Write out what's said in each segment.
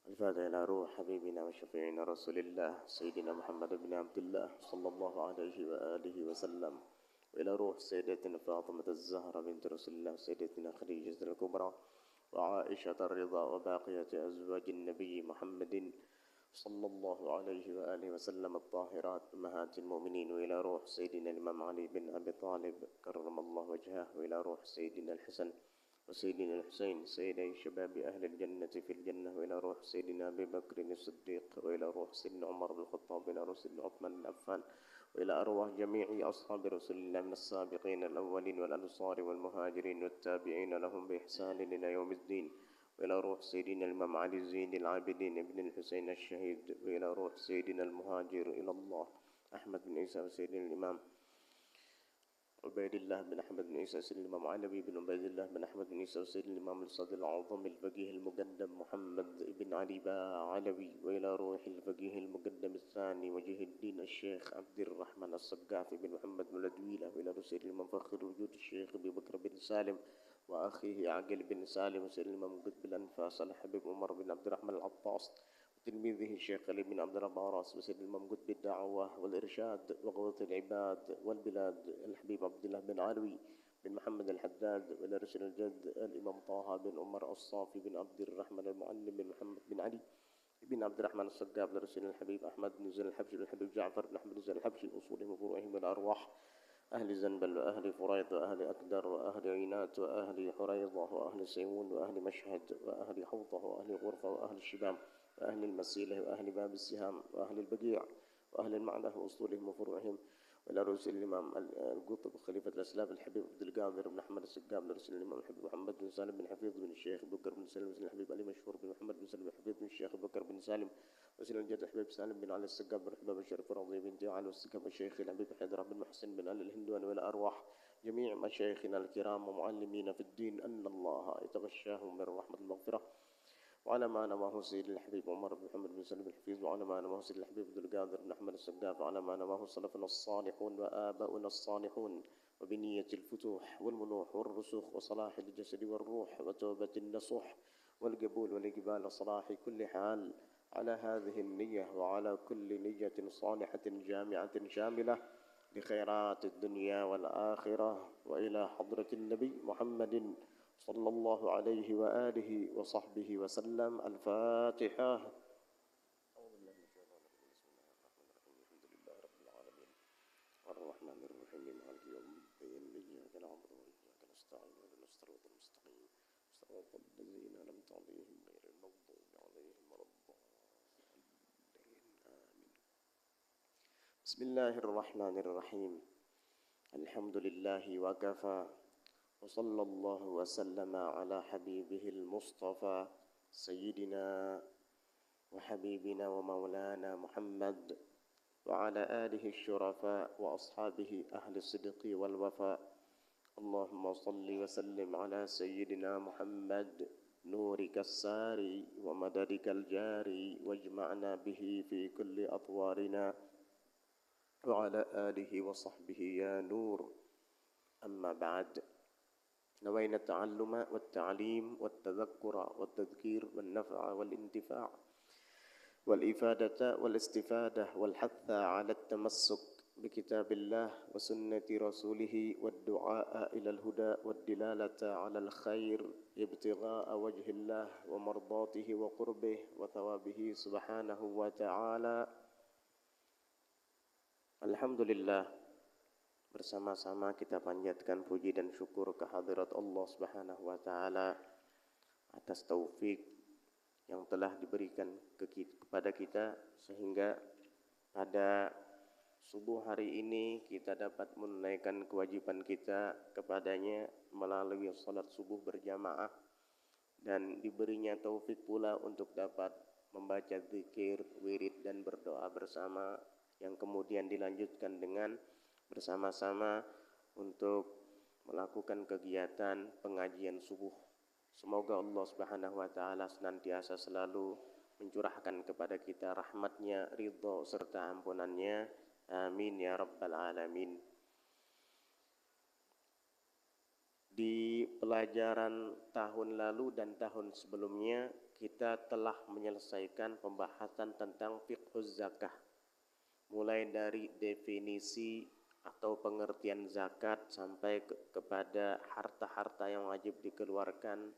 الفاتحة إلى روح حبيبنا وشفيعنا رسول الله سيدنا محمد بن عبد الله صلى الله عليه وآله وسلم، وإلى روح سيدتنا فاطمة الزهرة بنت رسول الله سيدتنا خديجة الكبرى وعائشة الرضا وباقية أزواج النبي محمد صلى الله عليه وآله وسلم الطاهرات أمهات المؤمنين، وإلى روح سيدنا الإمام علي بن أبي طالب كرم الله وجهه، وإلى روح سيدنا الحسن وسيدنا الحسين سيدي شباب أهل الجنة في الجنة، وإلى روح سيدنا أبي بكر الصديق، وإلى روح سيدنا عمر بن الخطاب، وإلى روح سيدنا عثمان بن عفان، وإلى أرواح جميع أصحاب رسول الله من السابقين الأولين والأنصار والمهاجرين والتابعين لهم بإحسان إلى يوم الدين، وإلى روح سيدنا الإمام علي زين العابدين بن الحسين الشهيد، وإلى روح سيدنا المهاجر إلى الله أحمد بن عيسى وسيدنا الإمام عبيد الله بن أحمد بن عيسى سيدنا الإمام علوي بن عبيد الله بن أحمد بن عيسى وسيدنا الإمام الصادق الأعظم الفقيه المقدم محمد بن علي علوي، وإلى روح الفقيه المقدم الثاني وجه الدين الشيخ عبد الرحمن الصقافي بن محمد بن الدويلة، وإلى روح سيدنا الإمام فخر وجود الشيخ أبي بكر بن سالم وأخيه عقل بن سالم وسيدنا الإمام قطب الأنفاس الحبيب عمر بن عبد الرحمن العطاس وتلميذه الشيخ علي بن عبد العباس وسيدنا الإمام قطب الدعوة والإرشاد وقوة العباد والبلاد الحبيب عبد الله بن علوي بن محمد الحداد، وإلى رسول الجد الإمام طه بن عمر الصافي بن عبد الرحمن المعلم بن محمد بن علي بن عبد الرحمن الصقاف، لرسول الحبيب أحمد بن زين الحبشي الحبيب جعفر بن أحمد زين الحبشي أصولهم وفروعهم والأرواح أهل زنبل وأهل فريض وأهل أكدر وأهل عينات وأهل حريضة وأهل سيمون وأهل مشهد وأهل حوضة وأهل غرفة وأهل الشبام وأهل المسيلة وأهل باب السهام وأهل البقيع وأهل المعنى وأصولهم وفروعهم، وإلى رسول الإمام القطب خليفة الأسلاف الحبيب عبد القادر بن أحمد السقاف، لرسول الإمام الحبيب محمد بن سالم بن حفيظ بن الشيخ بكر بن سالم بن الحبيب علي مشهور بن محمد بن سالم بن حفيظ بن الشيخ بكر بن سالم، رسول الجد الحبيب سالم بن علي السقاف بن حباب الشريف راضي بن علي والسقاف الشيخ الحبيب حيدر بن محسن بن علي الهندواني، وإلى أرواح جميع مشايخنا الكرام ومعلمين في الدين أن الله يتغشاهم من رحمة المغفرة، وعلى ما نواه سيد الحبيب عمر بن محمد بن سلم الحفيظ، وعلى ما نواه سيد الحبيب عبد القادر بن أحمد السقاف، وعلى ما نواه سلفنا الصالحون وآباؤنا الصالحون، وبنية الفتوح والمنوح والرسوخ وصلاح الجسد والروح وتوبة النصوح والقبول والإقبال وصلاح كل حال على هذه النية وعلى كل نية صالحة جامعة شاملة لخيرات الدنيا والآخرة، وإلى حضرة النبي محمد صلى الله عليه وآله وصحبه وسلم. الفاتحة. أعوذ بالله من الشيطان الرجيم. بسم الله الرحمن الرحيم. الحمد لله رب العالمين الرحمن الرحيم مالك يوم الدين إياك نعبد وإياك نستعين اهدنا الصراط المستقيم صراط الذين أنعمت عليهم غير المغضوب عليهم ولا الضالين آمين. بسم الله الرحمن الرحيم. الحمد لله وكفى وصلى الله وسلم على حبيبه المصطفى سيدنا وحبيبنا ومولانا محمد وعلى آله الشرفاء وأصحابه أهل الصدق والوفاء. اللهم صل وسلم على سيدنا محمد نورك الساري ومددك الجاري واجمعنا به في كل أطوارنا وعلى آله وصحبه يا نور. أما بعد، نوينا التعلم والتعليم والتذكر والتذكير والنفع والانتفاع والإفادة والاستفادة والحث على التمسك بكتاب الله وسنة رسوله والدعاء إلى الهدى والدلالة على الخير ابتغاء وجه الله ومرضاته وقربه وثوابه سبحانه وتعالى. Alhamdulillah, bersama-sama kita panjatkan puji dan syukur kehadirat Allah Subhanahu wa taala atas taufik yang telah diberikan kepada kita sehingga pada subuh hari ini kita dapat menunaikan kewajiban kita kepadanya melalui salat subuh berjamaah, dan diberinya taufik pula untuk dapat membaca zikir, wirid dan berdoa bersama, yang kemudian dilanjutkan dengan bersama-sama untuk melakukan kegiatan pengajian subuh. Semoga Allah Subhanahu wa taala senantiasa selalu mencurahkan kepada kita rahmatnya, ridho serta ampunannya. Amin ya rabbal alamin. Di pelajaran tahun lalu dan tahun sebelumnya kita telah menyelesaikan pembahasan tentang fiqhuz zakah. Mulai dari definisi atau pengertian zakat sampai kepada harta-harta yang wajib dikeluarkan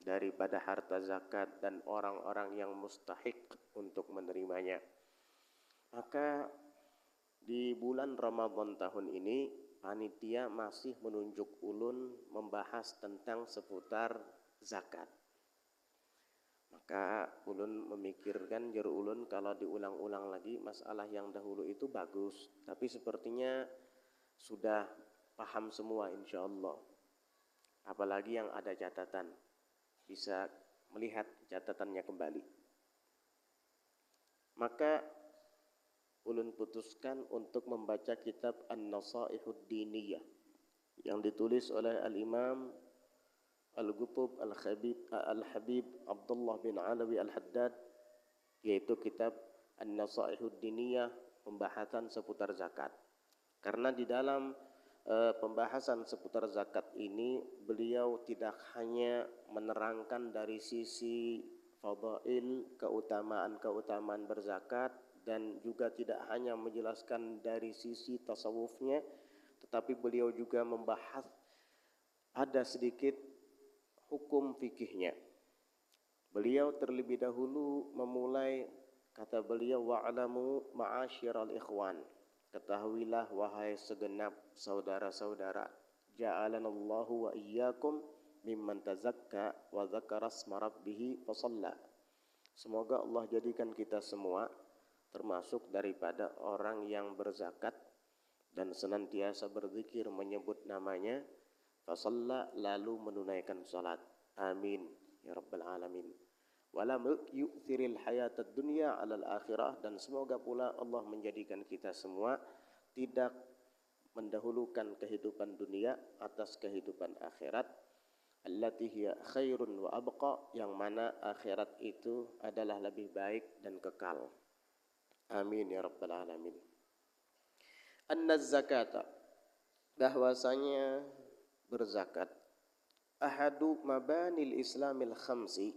daripada harta zakat dan orang-orang yang mustahik untuk menerimanya. Maka di bulan Ramadan tahun ini panitia masih menunjuk ulun membahas tentang seputar zakat. Maka ulun memikirkan ulun kalau diulang-ulang lagi masalah yang dahulu itu bagus, tapi sepertinya sudah paham semua insyaallah. Apalagi yang ada catatan, bisa melihat catatannya kembali. Maka ulun putuskan untuk membaca kitab An-Nasaihud Diniyah yang ditulis oleh Al-Imam Al-Qutb Al-Habib Abdullah bin Alawi Al-Haddad, yaitu kitab An-Nasaihud Diniyah, pembahasan seputar zakat. Karena di dalam pembahasan seputar zakat ini beliau tidak hanya menerangkan dari sisi fadail, keutamaan berzakat, dan juga tidak hanya menjelaskan dari sisi tasawufnya, tetapi beliau juga membahas ada sedikit hukum fikihnya. Beliau terlebih dahulu memulai, kata beliau, wa'alamu ma'asyiral ikhwan, ketahuilah wahai segenap saudara-saudara, ja'alanallahu wa iyyakum mimman tazakka wa dzakara asma rabbih fa shalla. Semoga Allah jadikan kita semua termasuk daripada orang yang berzakat dan senantiasa berzikir menyebut namanya, fasalla, lalu menunaikan salat. Amin ya rabbal alamin. Walam yu'thiril hayatad dunya 'alal akhirah, dan semoga pula Allah menjadikan kita semua tidak mendahulukan kehidupan dunia atas kehidupan akhirat, allati hiya khairun wa abqa, yang mana akhirat itu adalah lebih baik dan kekal. Amin ya rabbal alamin. Anna zakata, bahwasanya berzakat, ahadu mabanil islamil khamsi,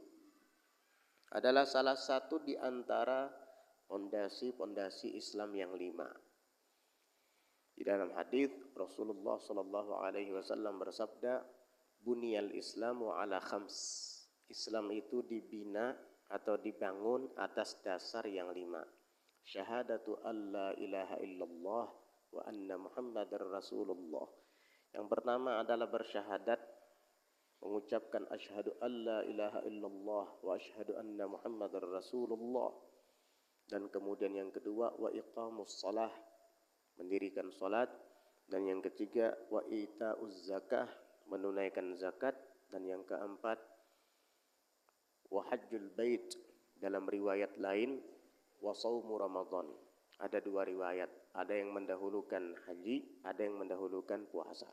adalah salah satu di antara pondasi-pondasi Islam yang 5. Di dalam hadis Rasulullah sallallahu alaihi wasallam bersabda, buniyal islamu ala khams. Islam itu dibina atau dibangun atas dasar yang 5. Syahadatu alla ilaha illallah wa anna muhammadar rasulullah. Yang pertama adalah bersyahadat, mengucapkan asyhadu alla ilaha illallah wa asyhadu anna muhammadar rasulullah. Dan kemudian yang kedua, wa iqamus shalah, mendirikan salat. Dan yang ketiga, wa itauz zakah, menunaikan zakat. Dan yang keempat, wa hajjul bait, dalam riwayat lain wa shaumu Ramadan. Ada 2 riwayat, ada yang mendahulukan haji, ada yang mendahulukan puasa,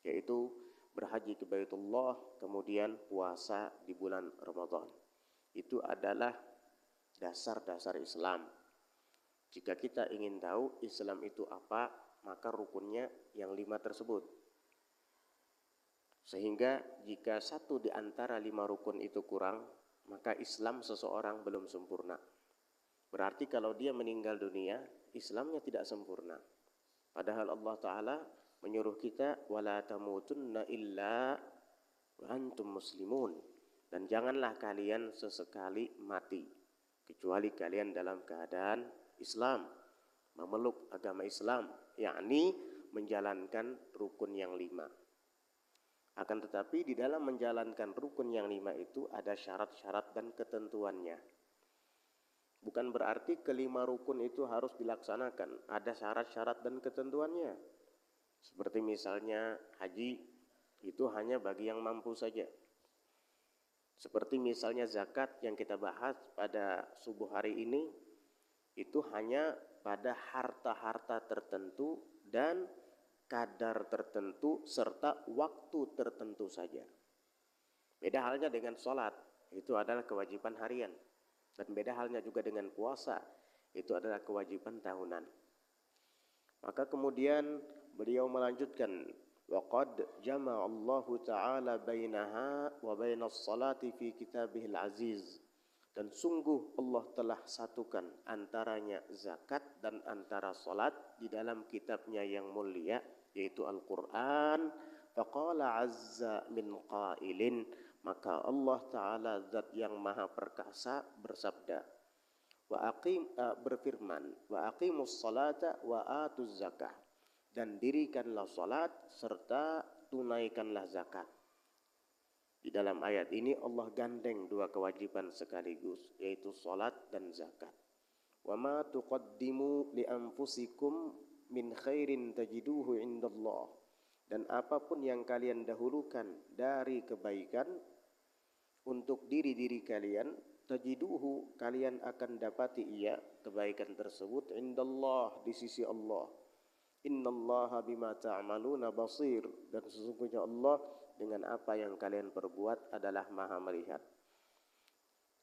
yaitu berhaji ke Baitullah kemudian puasa di bulan Ramadan. Itu adalah dasar-dasar Islam. Jika kita ingin tahu Islam itu apa, maka rukunnya yang 5 tersebut. Sehingga jika satu di antara 5 rukun itu kurang, maka Islam seseorang belum sempurna. Berarti kalau dia meninggal dunia, Islamnya tidak sempurna. Padahal Allah Ta'ala menyuruh kita, wala tamutunna illa wa antum muslimun, dan janganlah kalian sesekali mati kecuali kalian dalam keadaan Islam, memeluk agama Islam, yakni menjalankan rukun yang 5. Akan tetapi di dalam menjalankan rukun yang 5 itu ada syarat-syarat dan ketentuannya. Bukan berarti kelima rukun itu harus dilaksanakan. Ada syarat-syarat dan ketentuannya. Seperti misalnya haji, itu hanya bagi yang mampu saja. Seperti misalnya zakat yang kita bahas pada subuh hari ini, itu hanya pada harta-harta tertentu dan kadar tertentu serta waktu tertentu saja. Beda halnya dengan sholat, itu adalah kewajiban harian. Dan beda halnya juga dengan puasa, itu adalah kewajiban tahunan. Maka kemudian beliau melanjutkan Wa qad jama'a Allah Ta'ala bainaha wa bainas salati fi kitabihil aziz. Dan sungguh Allah telah satukan antaranya zakat dan antara salat di dalam kitabnya yang mulia, yaitu Al-Quran. Faqala azza min qailin, maka Allah Ta'ala zat yang maha perkasa bersabda, berfirman, wa aqimus salata wa atuz zakah, dan dirikanlah salat serta tunaikanlah zakat. Di dalam ayat ini Allah gandeng dua kewajiban sekaligus, yaitu salat dan zakat. Wa ma tuqaddimu li anfusikum min khairin tajiduhu indallah. Dan apapun yang kalian dahulukan dari kebaikan untuk diri-diri kalian, tajiduhu, kalian akan dapati ia, kebaikan tersebut, indallah, di sisi Allah. Innallaha bima ta'maluna basir, dan sesungguhnya Allah dengan apa yang kalian perbuat adalah maha melihat.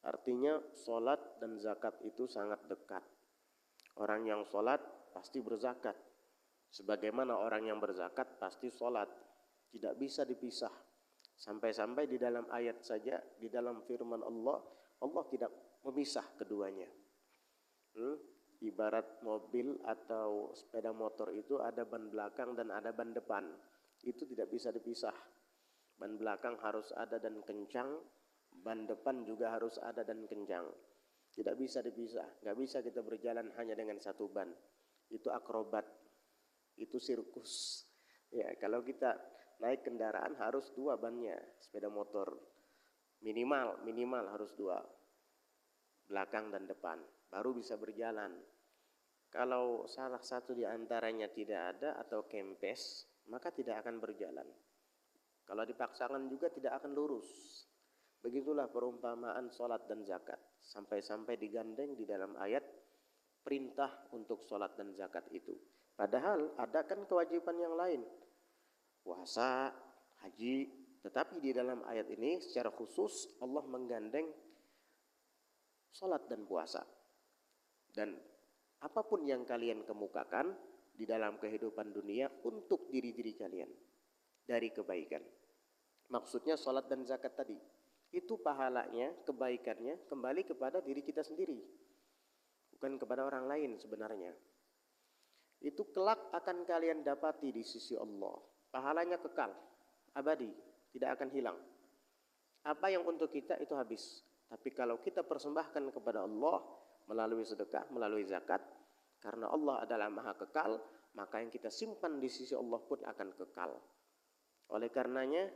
Artinya solat dan zakat itu sangat dekat. Orang yang solat pasti berzakat, sebagaimana orang yang berzakat pasti solat. Tidak bisa dipisah. Sampai-sampai di dalam ayat saja, di dalam firman Allah, Allah tidak memisah keduanya. Ibarat mobil atau sepeda motor itu ada ban belakang dan ada ban depan. Itu tidak bisa dipisah. Ban belakang harus ada dan kencang, ban depan juga harus ada dan kencang. Tidak bisa dipisah. Nggak bisa kita berjalan hanya dengan satu ban. Itu akrobat, itu sirkus. Ya, kalau kita naik kendaraan harus dua bannya, sepeda motor. Minimal harus dua, belakang dan depan, baru bisa berjalan. Kalau salah satu di antaranya tidak ada atau kempes, maka tidak akan berjalan. Kalau dipaksakan juga tidak akan lurus. Begitulah perumpamaan sholat dan zakat. Sampai-sampai digandeng di dalam ayat perintah untuk sholat dan zakat itu. Padahal ada kan kewajiban yang lain, puasa, haji. Tetapi di dalam ayat ini secara khusus Allah menggandeng sholat dan puasa. Dan apapun yang kalian kemukakan di dalam kehidupan dunia untuk diri-diri kalian dari kebaikan. Maksudnya sholat dan zakat tadi, itu pahalanya, kebaikannya kembali kepada diri kita sendiri, bukan kepada orang lain sebenarnya. Itu kelak akan kalian dapati di sisi Allah. Pahalanya kekal, abadi, tidak akan hilang. Apa yang untuk kita itu habis. Tapi kalau kita persembahkan kepada Allah melalui sedekah, melalui zakat, karena Allah adalah maha kekal, maka yang kita simpan di sisi Allah pun akan kekal. Oleh karenanya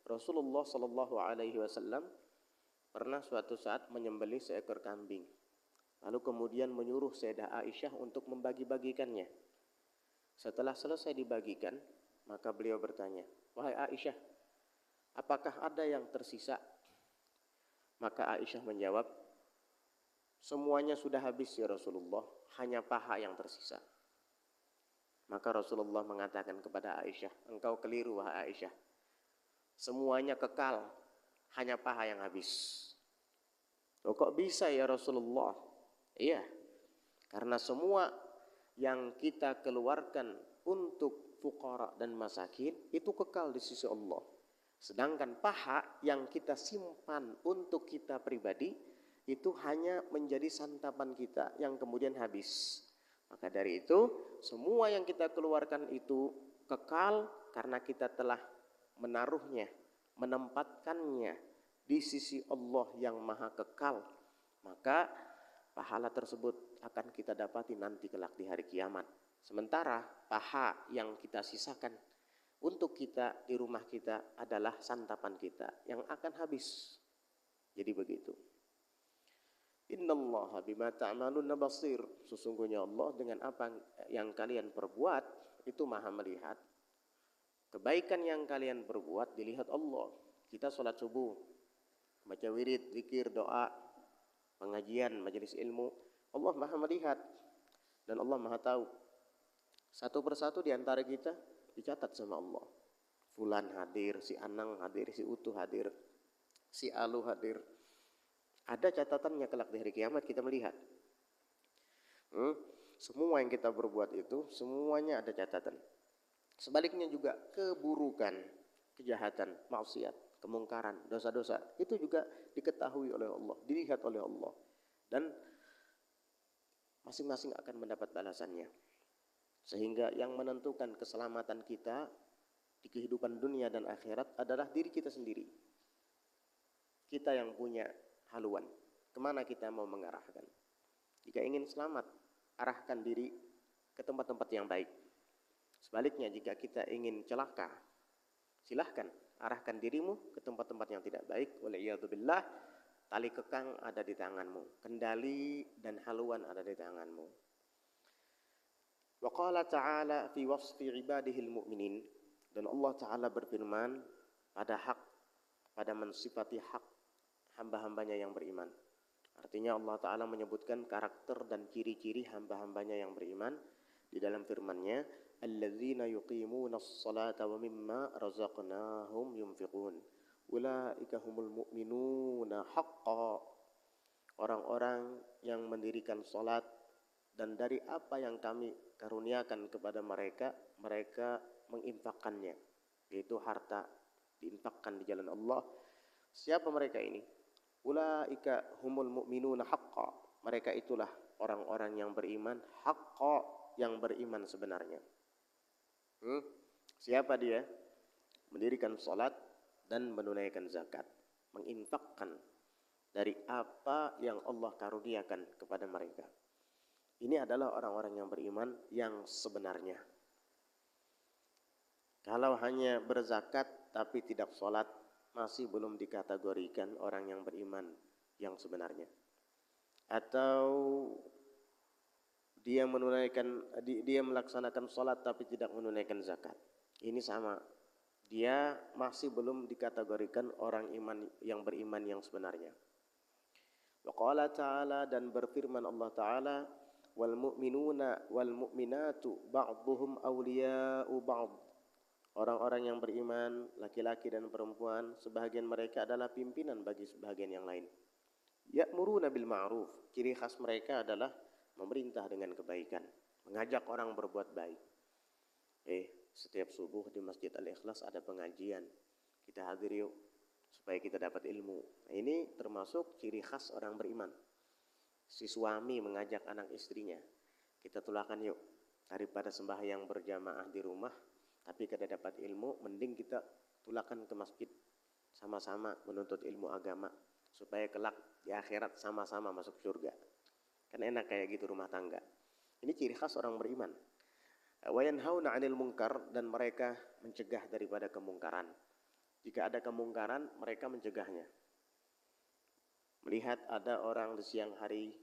Rasulullah SAW pernah suatu saat menyembelih seekor kambing. Lalu kemudian menyuruh Sayyidah Aisyah untuk membagi-bagikannya. Setelah selesai dibagikan, maka beliau bertanya, "Wahai Aisyah, apakah ada yang tersisa?" Maka Aisyah menjawab, "Semuanya sudah habis ya Rasulullah, hanya paha yang tersisa." Maka Rasulullah mengatakan kepada Aisyah, "Engkau keliru wahai Aisyah. Semuanya kekal, hanya paha yang habis." "Oh, kok bisa ya Rasulullah?" Iya, karena semua yang kita keluarkan untuk fuqara dan masakin itu kekal di sisi Allah. Sedangkan paha yang kita simpan untuk kita pribadi itu hanya menjadi santapan kita yang kemudian habis. Maka dari itu semua yang kita keluarkan itu kekal karena kita telah menaruhnya, menempatkannya di sisi Allah yang maha kekal. Maka pahala tersebut akan kita dapati nanti kelak di hari kiamat. Sementara paha yang kita sisakan untuk kita di rumah kita adalah santapan kita yang akan habis. Jadi begitu. Innallaha bima ta'maluna basir. Sesungguhnya Allah dengan apa yang kalian perbuat itu maha melihat. Kebaikan yang kalian perbuat dilihat Allah. Kita sholat subuh, baca wirid, zikir, doa, pengajian, majelis ilmu, Allah maha melihat dan Allah maha tahu. Satu persatu di antara kita dicatat sama Allah. Fulan hadir, si Anang hadir, si Utuh hadir, si Alu hadir. Ada catatannya kelak di hari kiamat kita melihat. Semua yang kita berbuat itu semuanya ada catatan. Sebaliknya juga keburukan, kejahatan, maksiat, kemungkaran, dosa-dosa itu juga diketahui oleh Allah, dilihat oleh Allah, dan masing-masing akan mendapat balasannya. Sehingga yang menentukan keselamatan kita di kehidupan dunia dan akhirat adalah diri kita sendiri. Kita yang punya haluan, kemana kita mau mengarahkan. Jika ingin selamat, arahkan diri ke tempat-tempat yang baik. Sebaliknya, jika kita ingin celaka, silahkan arahkan dirimu ke tempat-tempat yang tidak baik. Waliyadzubillah, tali kekang ada di tanganmu, kendali dan haluan ada di tanganmu. Wa qala ta'ala fi wasfi ibadihil mu'minin, dan Allah Ta'ala berfirman pada mensifati hak hamba-hambanya yang beriman. Artinya Allah Ta'ala menyebutkan karakter dan ciri-ciri hamba-hambanya yang beriman di dalam firman-Nya, alladzina yuqimunas salata wa mimma razaqnahum yunfiqun ulaika humul mu'minuna haqqan. Orang-orang yang mendirikan salat dan dari apa yang kami karuniakan kepada mereka, mereka menginfakkannya, yaitu harta diinfakkan di jalan Allah. Siapa mereka ini? Ulaika humul mu'minuna haqqan. Mereka itulah orang-orang yang beriman haqqan, yang beriman sebenarnya. Siapa dia? Mendirikan salat dan menunaikan zakat, menginfakkan dari apa yang Allah karuniakan kepada mereka. Ini adalah orang-orang yang beriman yang sebenarnya. Kalau hanya berzakat tapi tidak sholat, masih belum dikategorikan orang yang beriman yang sebenarnya. Atau dia melaksanakan sholat tapi tidak menunaikan zakat, ini sama. Dia masih belum dikategorikan orang iman yang beriman yang sebenarnya. Wa qala ta'ala, dan berfirman Allah Ta'ala, wal mu'minuna wal mu'minatu ba'dhuhum awliya'u ba'd. Orang-orang yang beriman, laki-laki dan perempuan, sebahagian mereka adalah pimpinan bagi sebahagian yang lain. Ya'muruna bil ma'ruf, ciri khas mereka adalah memerintah dengan kebaikan, mengajak orang berbuat baik. Setiap subuh di Masjid Al-Ikhlas ada pengajian, kita hadir yuk supaya kita dapat ilmu. Nah, ini termasuk ciri khas orang beriman. Si suami mengajak anak istrinya, kita tulakan yuk, daripada sembahyang berjamaah di rumah tapi kita dapat ilmu, mending kita tulakan ke masjid sama-sama menuntut ilmu agama supaya kelak di akhirat sama-sama masuk surga. Kan enak kayak gitu rumah tangga. Ini ciri khas orang beriman. Wa yanhauna 'anil munkar, dan mereka mencegah daripada kemungkaran. Jika ada kemungkaran, mereka mencegahnya. Melihat ada orang di siang hari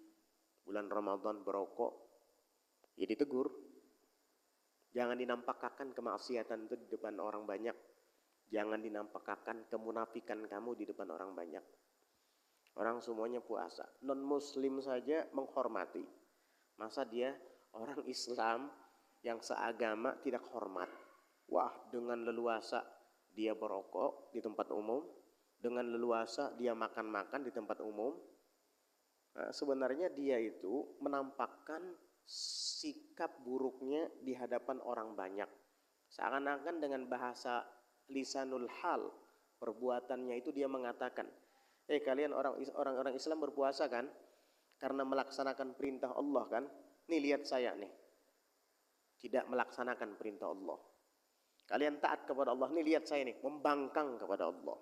bulan Ramadan berokok, ya ditegur. Jangan dinampakkan kemaksiatan itu di depan orang banyak. Jangan dinampakkan kemunafikan kamu di depan orang banyak. Orang semuanya puasa, non muslim saja menghormati. Masa dia orang Islam yang seagama tidak hormat? Wah, dengan leluasa dia berokok di tempat umum, dengan leluasa dia makan-makan di tempat umum. Nah, sebenarnya dia itu menampakkan sikap buruknya di hadapan orang banyak. Seakan-akan dengan bahasa lisanul hal, perbuatannya itu dia mengatakan, kalian orang-orang Islam berpuasa kan? Karena melaksanakan perintah Allah kan? Nih lihat saya nih, tidak melaksanakan perintah Allah. Kalian taat kepada Allah, nih lihat saya nih, membangkang kepada Allah.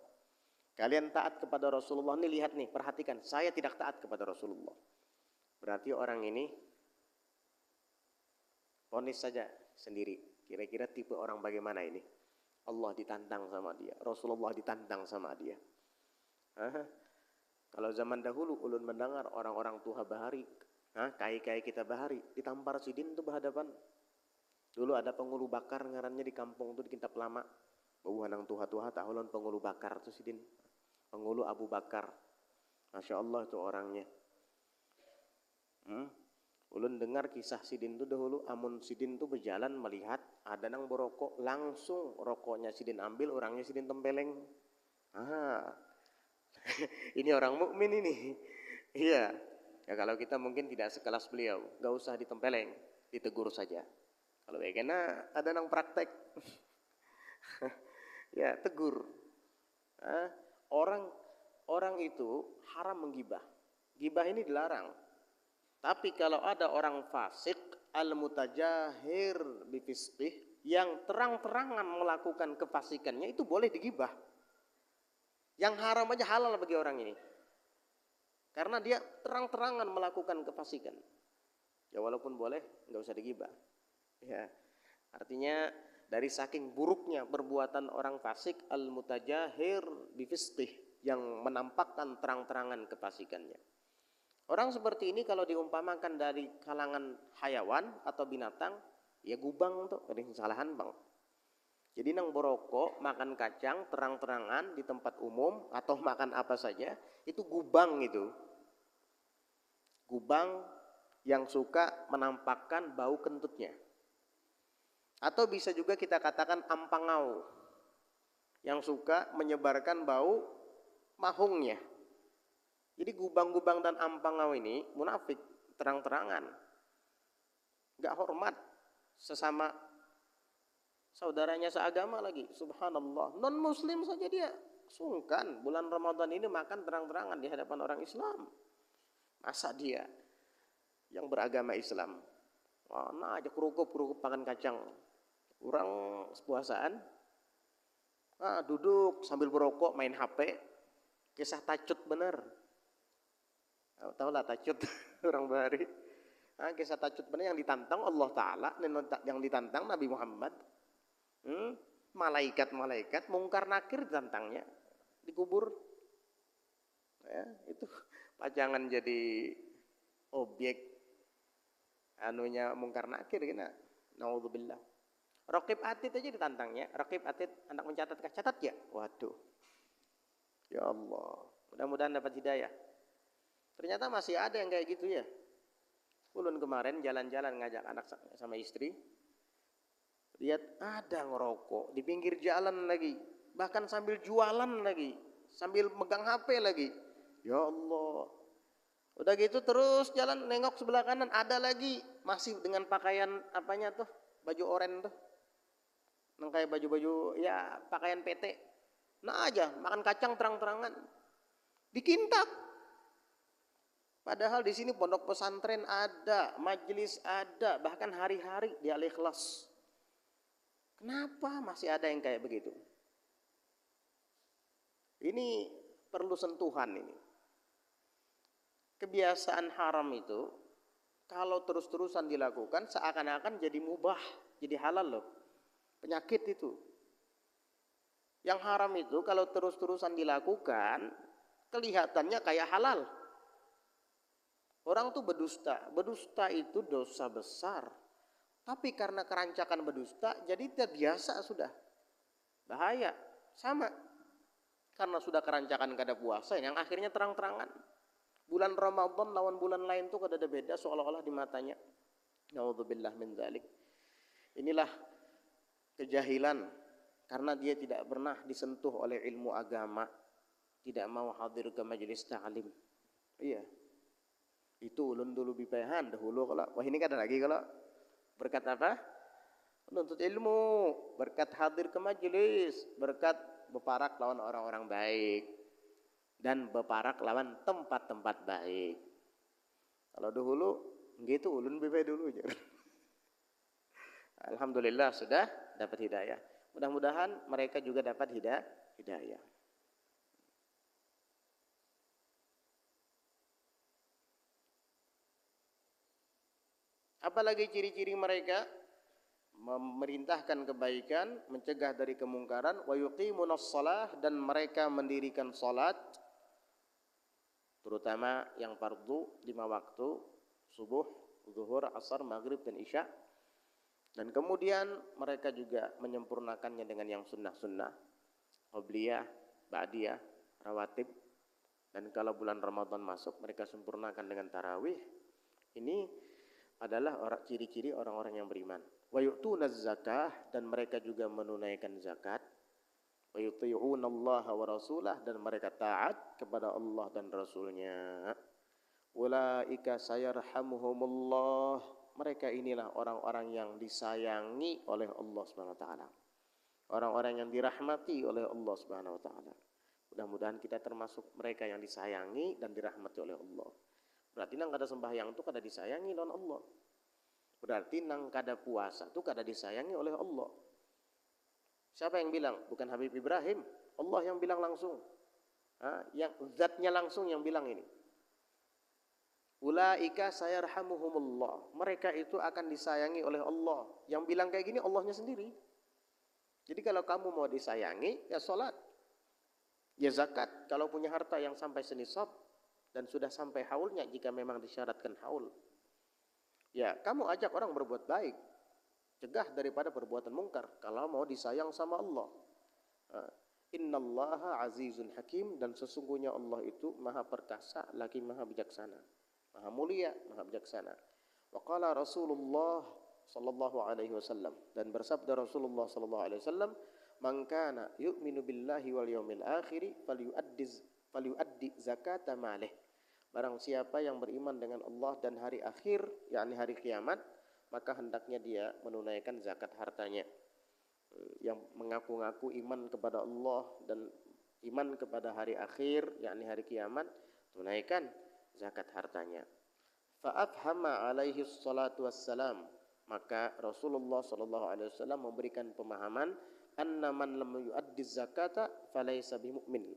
Kalian taat kepada Rasulullah, nih lihat nih, perhatikan, saya tidak taat kepada Rasulullah. Berarti orang ini vonis saja sendiri. Kira-kira tipe orang bagaimana ini? Allah ditantang sama dia, Rasulullah ditantang sama dia. Kalau zaman dahulu ulun mendengar orang-orang tua bahari, kai-kai kita bahari, ditampar sidin itu berhadapan. Dulu ada pengulu bakar ngarannya di kampung itu di Kintap Lama. Bawahanang tuha-tuha tahulun pengulu bakar itu sidin. Pengulu Abu Bakar. Masya Allah itu orangnya. Ulun dengar kisah sidin itu dahulu, amun sidin itu berjalan melihat ada nang berokok, langsung rokoknya sidin ambil, orangnya sidin tempeleng. Ini orang mukmin ini. Iya. Ya kalau kita mungkin tidak sekelas beliau, gak usah ditempeleng, ditegur saja. Kalau kena ada nang praktek. Ya, tegur. Orang orang itu haram menggibah. Gibah ini dilarang. Tapi kalau ada orang fasik al-mutajahir bifisqih yang terang-terangan melakukan kefasikannya, itu boleh digibah. Yang haram aja halal bagi orang ini. Karena dia terang-terangan melakukan kefasikan. Ya walaupun boleh, nggak usah digibah. Ya, artinya dari saking buruknya perbuatan orang fasik al-mutajahir bifisqih yang menampakkan terang-terangan kefasikannya. Orang seperti ini kalau diumpamakan dari kalangan hayawan atau binatang, ya gubang tuh, ada kesalahan bang. Jadi nang borokok, makan kacang terang-terangan di tempat umum atau makan apa saja, itu gubang itu. Gubang yang suka menampakkan bau kentutnya. Atau bisa juga kita katakan ampangau yang suka menyebarkan bau mahungnya. Jadi gubang-gubang dan ampangau ini munafik, terang-terangan. Gak hormat sesama saudaranya seagama lagi. Subhanallah. Non muslim saja dia sungkan bulan Ramadan ini makan terang-terangan di hadapan orang Islam. Masa dia yang beragama Islam, nah aja kerukup makan kacang. Orang sepuasaan, duduk sambil berokok main HP, kisah tacut bener. Tahu lah tacut orang Bahari. Kisah tacut bener yang ditantang Allah Ta'ala, yang ditantang Nabi Muhammad. Malaikat mungkar nakir ditantangnya, dikubur. Ya, itu pajangan jadi objek anunya mungkar nakir kena. Naudzubillah. Raqib Atid aja ditantangnya. Raqib Atid anak mencatat, catat ya? Waduh. Ya Allah. Mudah-mudahan dapat hidayah. Ternyata masih ada yang kayak gitu ya. Ulun kemarin jalan-jalan ngajak anak sama istri. Lihat ada ngerokok di pinggir jalan lagi. Bahkan sambil jualan lagi. Sambil megang HP lagi. Ya Allah. Udah gitu terus jalan nengok sebelah kanan. Ada lagi. Masih dengan pakaian apanya tuh. Baju oranye tuh. Nang kayak baju-baju ya pakaian PT. Nah aja makan kacang terang-terangan. Dikintab. Padahal di sini pondok pesantren ada, majelis ada, bahkan hari-hari di Al-Ikhlas. Kenapa masih ada yang kayak begitu? Ini perlu sentuhan ini. Kebiasaan haram itu kalau terus-terusan dilakukan seakan-akan jadi mubah, jadi halal loh. Penyakit itu. Yang haram itu kalau terus-terusan dilakukan kelihatannya kayak halal. Orang tuh berdusta. Berdusta itu dosa besar. Tapi karena kerancakan berdusta jadi terbiasa sudah. Bahaya. Sama. Karena sudah kerancakan kada puasa yang akhirnya terang-terangan. Bulan Ramadan lawan bulan lain tuh kada ada beda seolah-olah di matanya. Naudzubillah min dzalik. Inilah kejahilan karena dia tidak pernah disentuh oleh ilmu agama, tidak mau hadir ke majelis ta'lim. Iya. Itu ulun dulu bipayahan dahulu kalau wah ini kan ada lagi kalau berkat apa? Menuntut ilmu, berkat hadir ke majelis, berkat beparak lawan orang-orang baik dan beparak lawan tempat-tempat baik. Kalau dahulu gitu ulun bipay dulu aja. Alhamdulillah sudah dapat hidayah. Mudah-mudahan mereka juga dapat hidayah. Apalagi ciri-ciri mereka? Memerintahkan kebaikan, mencegah dari kemungkaran, wa yuqimunas shalah, dan mereka mendirikan salat, terutama yang fardu 5 waktu, subuh, zuhur, asar, maghrib dan isya. Dan kemudian mereka juga menyempurnakannya dengan yang sunnah-sunnah, qobliyah, ba'diyah, rawatib. Dan kalau bulan Ramadan masuk, mereka sempurnakan dengan tarawih. Ini adalah ciri-ciri orang-orang yang beriman. Wa yu'tunaz zakah, dan mereka juga menunaikan zakat. Wa yuti'unallaha wa rasulah, dan mereka taat kepada Allah dan Rasulnya. Ulaika sayarhamuhumullah, mereka inilah orang-orang yang disayangi oleh Allah Subhanahu wa taala. Orang-orang yang dirahmati oleh Allah Subhanahu wa taala. Mudah-mudahan kita termasuk mereka yang disayangi dan dirahmati oleh Allah. Berarti nang kada sembahyang itu kada disayangi oleh Allah. Berarti nang kada puasa itu kada disayangi oleh Allah. Siapa yang bilang? Bukan Habib Ibrahim. Allah yang bilang langsung. Yang zatnya langsung yang bilang ini. Ulaika sayarhamuhumullah. Mereka itu akan disayangi oleh Allah. Yang bilang kayak gini Allahnya sendiri. Jadi kalau kamu mau disayangi, ya sholat. Ya zakat. Kalau punya harta yang sampai senisab dan sudah sampai haulnya jika memang disyaratkan haul. Ya kamu ajak orang berbuat baik. Cegah daripada perbuatan mungkar. Kalau mau disayang sama Allah. Innallaha azizun hakim. Dan sesungguhnya Allah itu maha perkasa lagi maha bijaksana. Maha mulia, maha bijaksana. Wa qala Rasulullah sallallahu alaihi wasallam, dan bersabda Rasulullah sallallahu alaihi wasallam, "Man kana yu'minu billahi wal yawmil akhir falyuaddi zakata malih." Barang siapa yang beriman dengan Allah dan hari akhir, yakni hari kiamat, maka hendaknya dia menunaikan zakat hartanya. Yang mengaku-ngaku iman kepada Allah dan iman kepada hari akhir, yakni hari kiamat, tunaikan zakat hartanya. Fa'afhama alaihi salatu wassalam, maka Rasulullah sallallahu alaihi wasallam memberikan pemahaman anna man lam yu'addi zakata falaysa bimumin,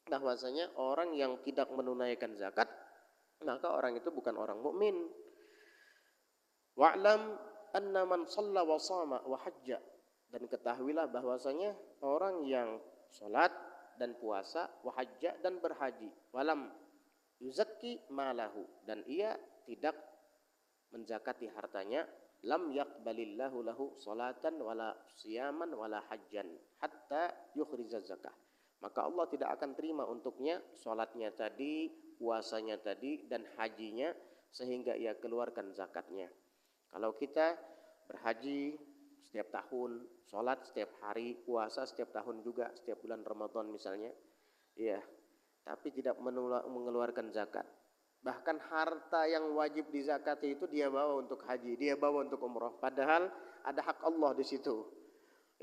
bahwasanya orang yang tidak menunaikan zakat maka orang itu bukan orang mukmin. Wa'lam anna man shalla wa shama wa hajja, dan ketahuilah bahwasanya orang yang salat dan puasa, wa hajja dan berhaji, walam yuzakki malahu, dan ia tidak menzakati hartanya, lam yaqbalillahu lahu salatan wala siyaman wala hajjan hatta yukhriza zakah, maka Allah tidak akan terima untuknya salatnya tadi, puasanya tadi, dan hajinya sehingga ia keluarkan zakatnya. Kalau kita berhaji setiap tahun, salat setiap hari, puasa setiap tahun juga, setiap bulan Ramadan misalnya, iya, tapi tidak mengeluarkan zakat. Bahkan harta yang wajib dizakati itu dia bawa untuk haji, dia bawa untuk umrah. Padahal ada hak Allah di situ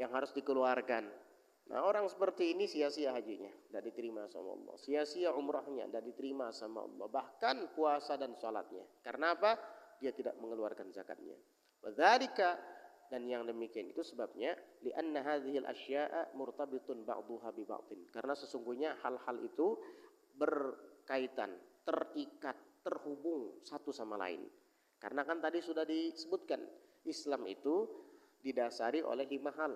yang harus dikeluarkan. Nah, orang seperti ini sia-sia hajinya, tidak diterima sama Allah. Sia-sia umrahnya, tidak diterima sama Allah. Bahkan puasa dan salatnya. Karena apa? Dia tidak mengeluarkan zakatnya. Wadzalika, dan yang demikian itu sebabnya li'anna hadhil asya'a murtabitun ba'duha bi ba'din, karena sesungguhnya hal-hal itu berkaitan, terikat, terhubung satu sama lain. Karena kan tadi sudah disebutkan Islam itu didasari oleh 5 hal.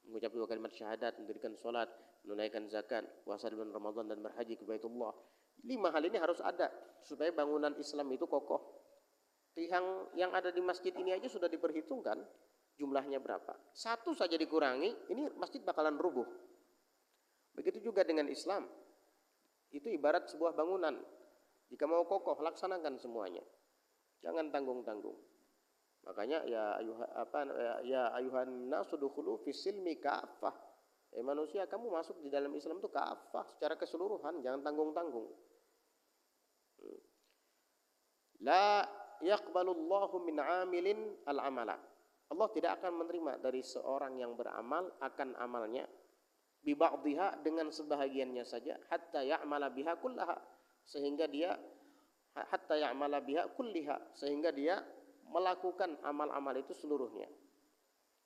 Mengucap 2 kalimat syahadat, mendirikan salat, menunaikan zakat, puasa di bulan Ramadan, dan berhaji ke Baitullah. 5 hal ini harus ada supaya bangunan Islam itu kokoh. Tiang yang ada di masjid ini aja sudah diperhitungkan jumlahnya berapa. 1 saja dikurangi, ini masjid bakalan rubuh. Begitu juga dengan Islam. Itu ibarat sebuah bangunan. Jika mau kokoh, laksanakan semuanya. Jangan tanggung-tanggung. Makanya ya ayuhan nasu dukhulu fis silmi kafah. Manusia, kamu masuk di dalam Islam itu kafah, secara keseluruhan, jangan tanggung-tanggung. La yaqbalullahu min 'amilin al-amala. Allah tidak akan menerima dari seorang yang beramal akan amalnya bi ba'dhiha, dengan sebahagiannya saja, hatta ya'mala biha kullaha, sehingga dia hatta ya'mala biha kulliha, sehingga dia melakukan amal-amal itu seluruhnya.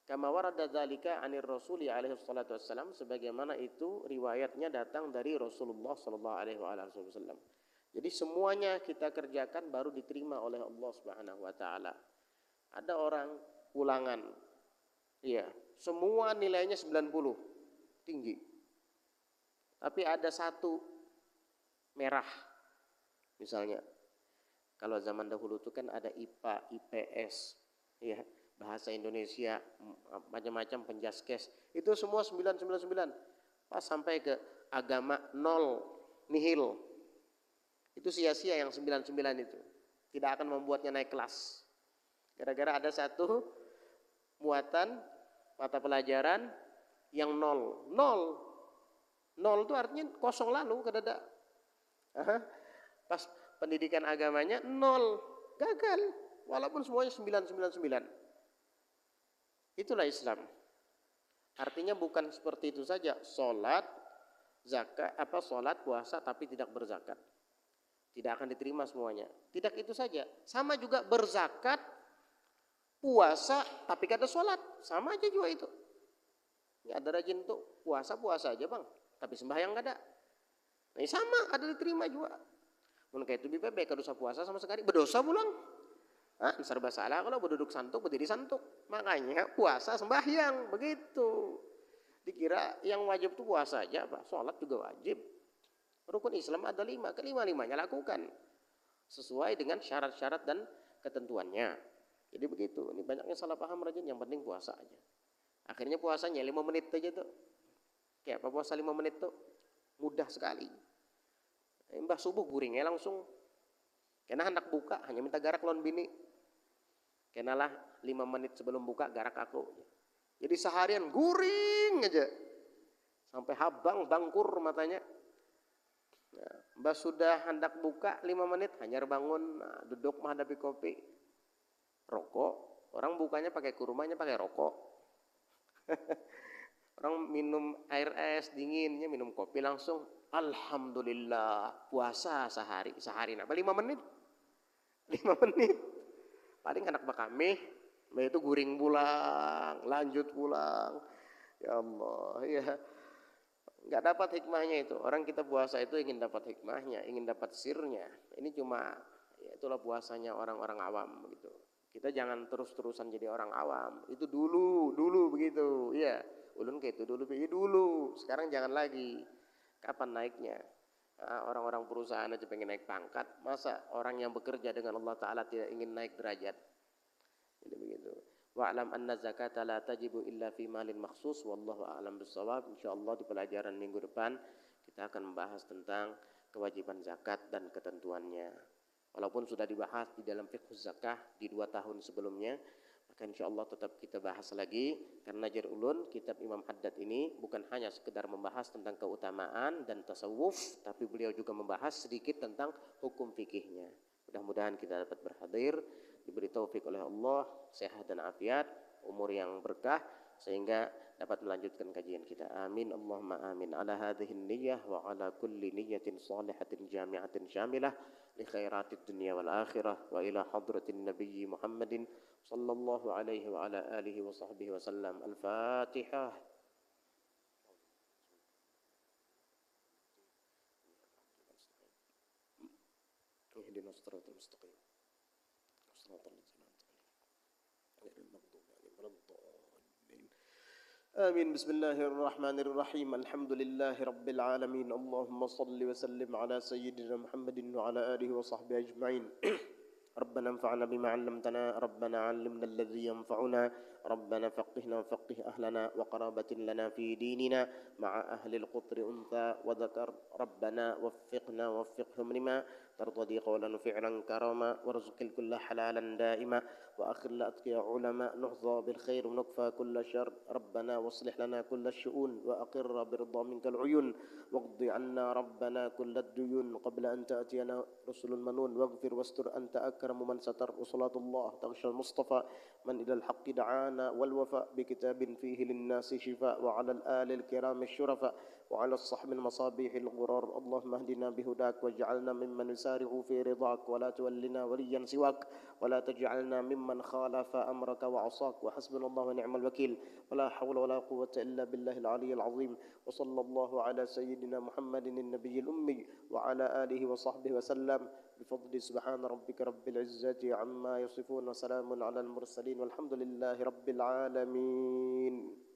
Kama warada dzalika 'anir Rasuli alaihi salatu wassalam, sebagaimana itu riwayatnya datang dari Rasulullah sallallahu alaihi wasallam. Jadi semuanya kita kerjakan baru diterima oleh Allah Subhanahu wa taala. Ada orang ulangan. Iya, semua nilainya 90. Tinggi. Tapi ada 1 merah. Misalnya, kalau zaman dahulu itu kan ada IPA, IPS, ya, bahasa Indonesia, macam-macam, penjaskes. Itu semua 999. Pas sampai ke agama 0, nihil. Itu sia-sia yang 99 itu. Tidak akan membuatnya naik kelas. Gara-gara ada 1 muatan mata pelajaran yang 0. 0 itu artinya kosong lalu, kedada. Pas pendidikan agamanya 0. gagal. Walaupun semuanya 999. Itulah Islam. Artinya bukan seperti itu saja. Sholat, zakat, sholat, puasa tapi tidak berzakat. Tidak akan diterima semuanya. Tidak itu saja. Sama juga berzakat, puasa tapi gak ada sholat. Sama aja juga itu. Ya, ada rajin tuh puasa aja bang. Tapi sembahyang gak ada. Nah, sama ada diterima juga. Mungkin kayak itu baik dosa puasa sama sekali. Berdosa pulang. Serba salah kalau berduduk santuk, berdiri santuk. Makanya puasa sembahyang. Begitu. Dikira yang wajib itu puasa aja. Sholat juga wajib. Rukun Islam ada 5. Kelima-limanya lakukan. Sesuai dengan syarat-syarat dan ketentuannya. Jadi begitu. Ini banyaknya salah paham rajin. Yang penting puasa aja. Akhirnya puasanya 5 menit aja tuh. Kayak apa puasa 5 menit tuh? Mudah sekali. Mbah subuh guringnya langsung. Kena hendak buka hanya minta garak lawan bini. Kenalah 5 menit sebelum buka garak aku. Jadi seharian guring aja. Sampai habang bangkur matanya. Nah, mbah sudah hendak buka 5 menit hanya bangun, duduk menghadapi kopi. Rokok. Orang bukanya pakai kurmanya pakai rokok. Orang minum air es dinginnya minum kopi langsung. Alhamdulillah puasa sehari. Apa 5 menit? 5 menit. Paling anak bakami, itu guring pulang, lanjut pulang. Ya Allah, ya. Enggak dapat hikmahnya itu. Orang kita puasa itu ingin dapat hikmahnya, ingin dapat sirnya. Ini cuma ya itulah puasanya orang-orang awam gitu. Kita jangan terus-terusan jadi orang awam. Itu dulu begitu. Iya, ulun kayak itu dulu. Sekarang jangan lagi. Kapan naiknya? Orang-orang perusahaan aja pengen naik pangkat, masa orang yang bekerja dengan Allah Ta'ala tidak ingin naik derajat? Jadi begitu. Wa'lam anna zakata la tajibu illa fi malin makhsus. Wallahu a'lam bissawab. InsyaAllah di pelajaran minggu depan kita akan membahas tentang kewajiban zakat dan ketentuannya. Walaupun sudah dibahas di dalam fiqh zakah di 2 tahun sebelumnya, maka insyaallah tetap kita bahas lagi. Karena Najr Ulun, kitab Imam Haddad ini bukan hanya sekedar membahas tentang keutamaan dan tasawuf, tapi beliau juga membahas sedikit tentang hukum fikihnya. Mudah-mudahan kita dapat berhadir, diberi taufik oleh Allah, sehat dan afiat, umur yang berkah, sehingga dapat melanjutkan kajian kita. Amin Allahumma amin. Ala hadhihi niyyah wa ala kulli niyyatin salihatin jami'atin syamilah li khairatid dunya wal akhirah wa ila hadratin nabiyyi Muhammadin sallallahu alaihi wa ala alihi wa sahbihi wa sallam. Al-Fatihah. Ihdinas siratal mustaqim. Siratal ladzina an'amta 'alaihim ghairil maghdubi 'alaihim waladdallin. Amin. Bismillahirrahmanirrahim. Alhamdulillahi rabbil alamin. Allahumma salli wa sallim ala sayyidina Muhammadin wa ala alihi wa sahbihi ajma'in. ربنا انفعنا بما علمتنا ربنا علمنا الذي ينفعنا ربنا فقهنا وفقه أهلنا وقرابة لنا في ديننا مع أهل القطر أنثى وذكر ربنا وفقنا ووفقهم لما ترتضي قولا وفعلا كرما وارزق الكل حلالا دائما وأخر الأتقياء علماء نحظى بالخير ونكفى كل شر ربنا واصلح لنا كل الشؤون وأقر برضا منك العيون واقض عنا ربنا كل الديون قبل أن تأتينا رسل المنون واغفر واستر أنت أكرم من ستر وصلاة الله تغشى المصطفى من إلى الحق دعانا والوفاء بكتاب فيه للناس شفاء وعلى الآل الكرام الشرفاء وعلى الصحب المصابيح الغرار اللهم اهدنا بهداك واجعلنا ممن يسارع في رضاك ولا تولنا وليا سواك ولا تجعلنا ممن خالف أمرك وعصاك وحسبنا الله ونعم الوكيل ولا حول ولا قوة إلا بالله العلي العظيم وصلى الله على سيدنا محمد النبي الأمي وعلى آله وصحبه وسلم بفضل سبحان ربك رب العزة عما يصفون وسلام على المرسلين والحمد لله رب العالمين.